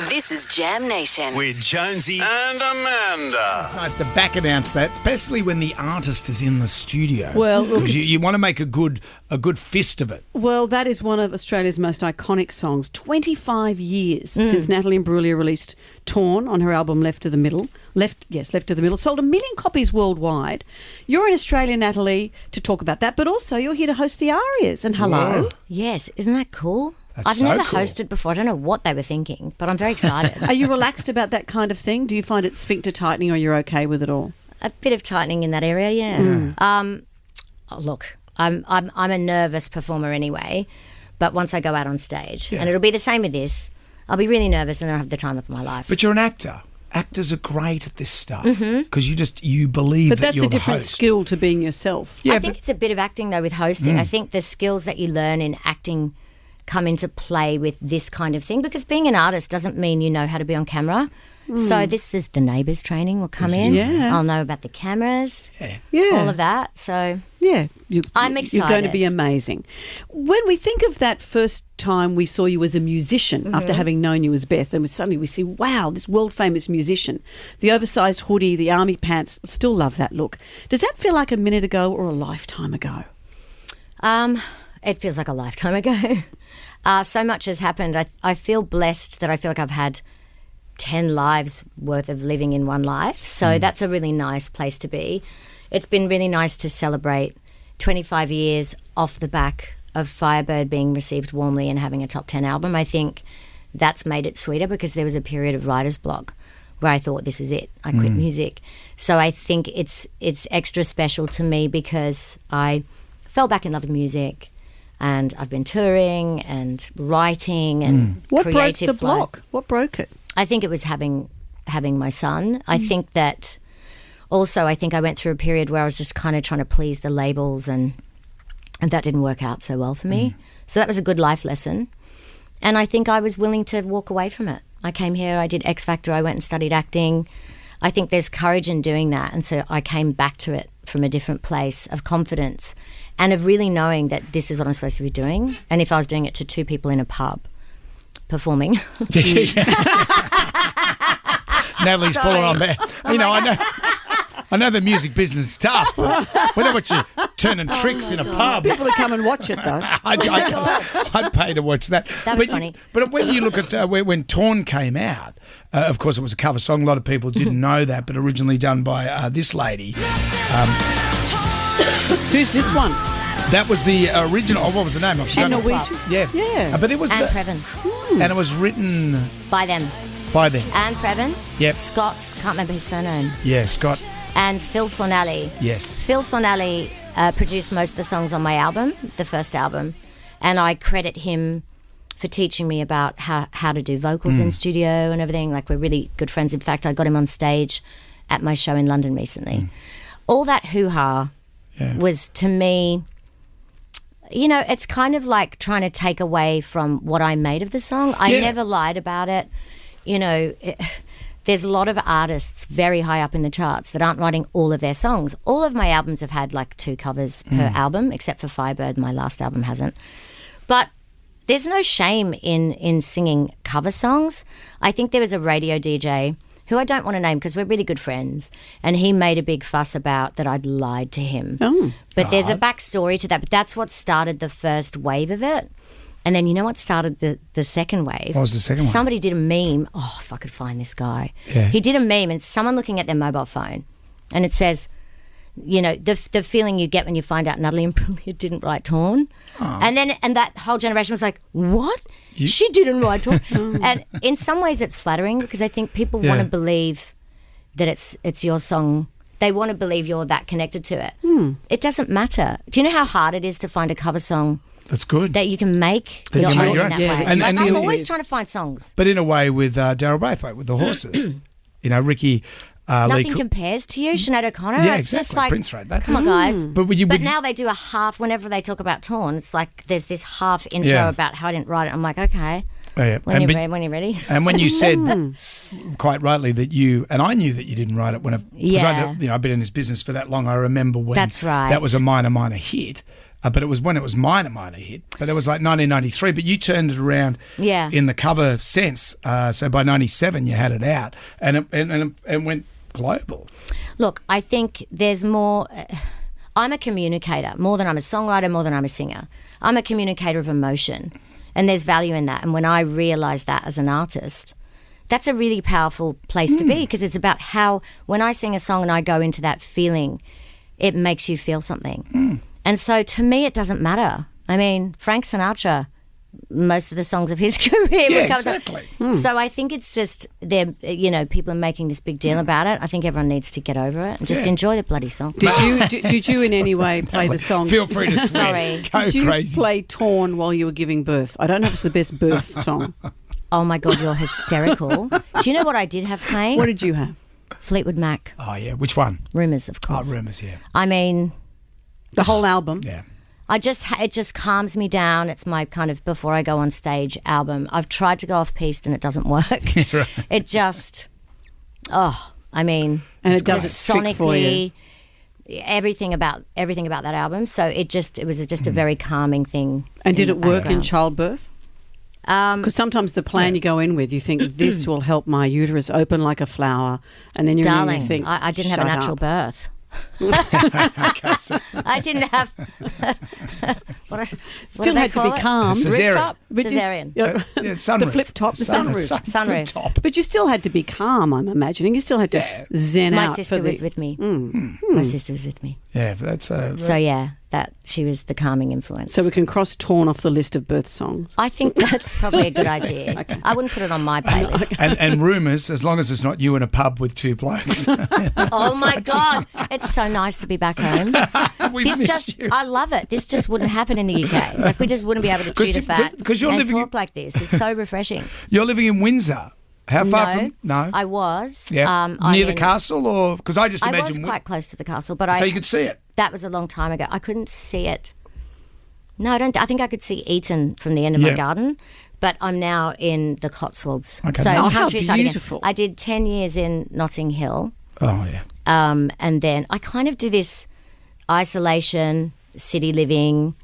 This is Jam Nation. With Jonesy and Amanda. It's nice to back announce that, especially when the artist is in the studio. Well, look, because you want to make a good fist of it. Well, that is one of Australia's most iconic songs. 25 years since Natalie Imbruglia released Torn on her album Left of the Middle. Left of the Middle. Sold 1 million copies worldwide. You're in Australia, Natalie, to talk about that, but also you're here to host the Arias. And hello. Whoa. Yes, isn't that cool? That's I've so never cool. hosted before. I don't know what they were thinking, but I'm very excited. Are you relaxed about that kind of thing? Do you find it sphincter tightening or you're okay with it all? A bit of tightening in that area, yeah. Look, I'm a nervous performer anyway, but once I go out on stage, and it'll be the same with this, I'll be really nervous and then I'll have the time of my life. But you're an actor. Actors are great at this stuff because you believe But that that's you're a different the host. skill to being yourself. Yeah, I think it's a bit of acting though with hosting. I think the skills that you learn in acting come into play with this kind of thing, because being an artist doesn't mean you know how to be on camera. So this is the Neighbours training will come in. Yeah. I'll know about the cameras, Yeah. all of that. So Yeah. I'm You're going to be excited. amazing. When we think of that first time we saw you as a musician after having known you as Beth, and suddenly we see, wow, this world-famous musician, the oversized hoodie, the army pants, still love that look. Does that feel like a minute ago or a lifetime ago? it feels like a lifetime ago. So much has happened. I feel blessed that I feel like I've had 10 lives worth of living in one life. So that's a really nice place to be. It's been really nice to celebrate 25 years off the back of Firebird being received warmly and having a top 10 album. I think that's made it sweeter because there was a period of writer's block where I thought, this is it. I quit music. So I think it's extra special to me because I fell back in love with music. And I've been touring and writing and What broke creative the flow. block? What broke it? I think it was having my son. I think that also I think I went through a period where I was just kind of trying to please the labels and that didn't work out so well for me. So that was a good life lesson. And I think I was willing to walk away from it. I came here, I did X Factor, I went and studied acting. I think there's courage in doing that. And so I came back to it from a different place of confidence and of really knowing that this is what I'm supposed to be doing. And if I was doing it to two people in a pub performing. Natalie's falling on there. You know, I know the music business is tough. We know what you're turning tricks in a pub. People to come and watch it, though. I'd pay to watch that. That was funny. But when you look at when Torn came out, of course it was a cover song. A lot of people didn't know that, but originally done by this lady. Who's this one? That was the original. Oh, what was the name? I've forgotten. Norwegian? Yeah. Yeah. But it was, Anne Previn. and it was written By them. by them. Anne Previn. Yep. Scott, can't remember his surname. Yeah, Scott. And Phil Fornelli. Yes. Phil Fornelli produced most of the songs on my album, the first album, and I credit him for teaching me about how to do vocals in studio and everything. Like, we're really good friends. In fact, I got him on stage at my show in London recently. All that hoo-ha was, to me, you know, it's kind of like trying to take away from what I made of the song. I never lied about it. You know, there's a lot of artists very high up in the charts that aren't writing all of their songs. All of my albums have had like 2 covers per album, except for Firebird. My last album hasn't. But there's no shame in singing cover songs. I think there was a radio DJ who I don't want to name because we're really good friends, and he made a big fuss about that I'd lied to him. But there's a backstory to that. But that's what started the first wave of it. And then you know what started the second wave? What was the second one? Somebody did a meme. Oh, if I could find this guy. Yeah. He did a meme, and it's someone looking at their mobile phone, and it says, you know, the feeling you get when you find out Natalie Imbruglia didn't write Torn. And that whole generation was like, what? She didn't write Torn. And in some ways it's flattering because I think people want to believe that it's your song. They want to believe you're that connected to it. It doesn't matter. Do you know how hard it is to find a cover song That's good. that you can make That you your can make own your in own. that Yeah, way? and Like, I'm you- always trying to find songs. But in a way with Daryl Braithwaite, with the horses. You know, Ricky Nothing compares to you, Sinead O'Connor. Yeah, it's exactly. just like, Prince wrote that. come on, guys. But now they do a half, whenever they talk about Torn, it's like there's this half intro about how I didn't write it. I'm like, okay, when you're ready. And when you said quite rightly that you, and I knew that you didn't write it because I've been in this business for that long. I remember when That's right. that was a minor hit. but it was when it was minor hit. But it was like 1993. But you turned it around in the cover sense. So by 97, you had it out, and it went global. Look, I think there's more. I'm a communicator more than I'm a songwriter, more than I'm a singer. I'm a communicator of emotion, and there's value in that. And when I realised that as an artist, that's a really powerful place to be, because it's about how when I sing a song and I go into that feeling, it makes you feel something. And so to me, it doesn't matter. I mean, Frank Sinatra, most of the songs of his career. Exactly. So I think it's just people are making this big deal about it. I think everyone needs to get over it and just enjoy the bloody song. Did you in any way play the song? Feel free to swear. Sorry. Go Did you crazy. play Torn while you were giving birth? I don't know if it's the best birth song. Oh my God, you're hysterical. Do you know what I did have playing? What did you have? Fleetwood Mac. Oh yeah, which one? Rumours, of course. Oh, Rumours, yeah. I mean, The whole album? Yeah. it just calms me down. It's my kind of before I go on stage album. I've tried to go off piste and it doesn't work. Right. It just, I mean, And it does its trick for you. sonically, everything about that album. So it was just a very calming thing. And did in it the work in background. childbirth? Because sometimes the plan you go in with, you think this will help my uterus open like a flower, and then you Darling, think, I didn't have a "Shut natural up." birth. Okay, so I didn't have. what Still do they had to call be it? calm. Cesarean. Rooftop? But you- Cesarean. Yeah. yeah, sunroof. The flip top, the sunroof. Sunroof. Top. But you still had to be calm, I'm imagining. You still had to zen My out. sister for the, was with me. My sister was with me. Yeah, but that's So yeah, that she was the calming influence. So we can cross Torn off the list of birth songs. I think that's probably a good idea. I wouldn't put it on my playlist. and Rumours, as long as it's not you in a pub with two blokes. Oh my God, it's so nice to be back home. We This missed just, you. I love it. This just wouldn't happen in the UK. Like we just wouldn't be able to chew the fat because you're and living in- talk like this. It's so refreshing. You're living in Windsor. How far No, from? No. I was. Yeah. I'm Near the in- castle, or because I just I imagine. was quite close to the castle, but so you could see it. that was a long time ago. I couldn't see it. No, I don't. I think I could see Eton from the end of my Yeah. garden, but I'm now in the Cotswolds. Okay, So nice. How countryside again. beautiful. I did 10 years in Notting Hill, Oh yeah. and then I kind of do this isolation, city living.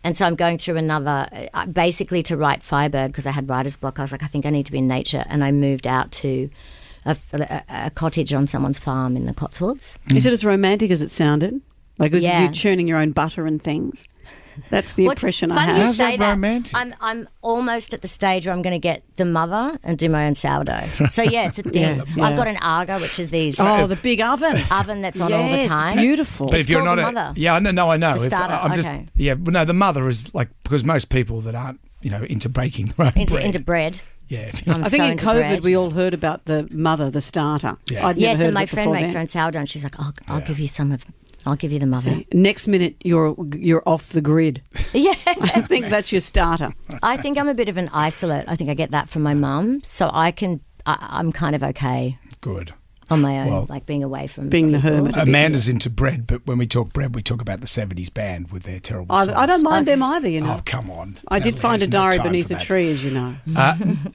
And so I'm going through another, basically to write Firebird, because I had writer's block. I was like, I think I need to be in nature. And I moved out to a cottage on someone's farm in the Cotswolds. Is it as romantic as it sounded? Like was Yeah. you churning your own butter and things? That's the impression I funny have. you How's say that romantic? I'm almost at the stage where I'm going to get the mother and do my own sourdough. So yeah, it's a thing. Yeah, yeah. I've got an Arga, which is these Oh, the big oven. oven that's on all the Yes, time. beautiful. But if you're called not the mother. yeah, I know. The If- starter, I'm just, okay. yeah, well, no, the mother is like, because most people that aren't, into baking their own bread. Into bread. Yeah. if you're I'm I think so in into COVID bread. we all heard about the mother, the starter. Yeah. I'd never Yes, heard and my of it friend before makes then. her own sourdough, and she's like, I'll give you some of. I'll give you the mother. Next minute you're off the grid. Yeah. I think that's your starter. I think I'm a bit of an isolate. I think I get that from my mum, so I'm kind of okay Good. on my own, Well, like being away from being the people. hermit. Amanda's into bread, but when we talk bread, we talk about the 70s band with their terrible songs. I don't mind them either, you know. Oh, come on. I did Natalie find a hasn't got diary time beneath for a that. tree, as you know.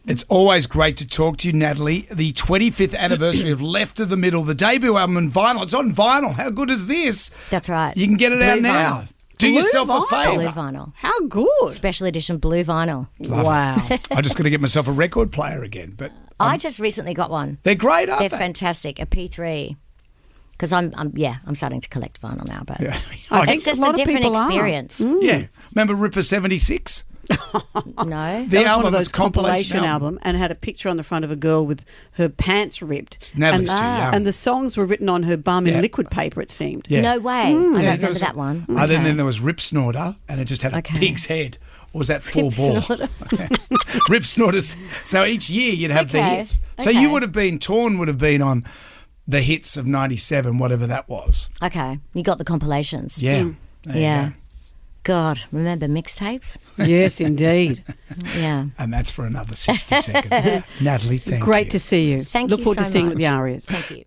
It's always great to talk to you, Natalie. The 25th anniversary of Left of the Middle, the debut album on vinyl. It's on vinyl. How good is this? That's right. You can get it Blue out now. vinyl. Do Blue yourself a vinyl. favour. Blue vinyl. How good. Special edition blue vinyl. Wow. I just got to get myself a record player again, but I just recently got one. they're great, aren't They're they? fantastic. A P3. Because I'm starting to collect vinyl now, but Yeah. I think it's just a lot a of different people are. experience. Yeah. Remember Ripper 76? No, The That was album one of those was compilation album and had a picture on the front of a girl with her pants ripped. Natalie's and, too young. and the songs were written on her bum Yeah. in liquid paper, it seemed. Yeah. no way. I Yeah, don't there remember was that one. And then there was Rip Snorter, and it just had a Okay. pig's head. Or was that full Rip ball? Snorter. Rip Snorters. So each year you'd have the Okay, hits. So okay. you would have been, Torn would have been on the hits of 97, whatever that was. Okay, you got the compilations. Yeah. There you Yeah. go. God, remember mixtapes? Yes, indeed. Yeah. And that's for another 60 seconds. Natalie, thank you. Great to see you. Thank Look you forward so to seeing much. the Arias. Thank you.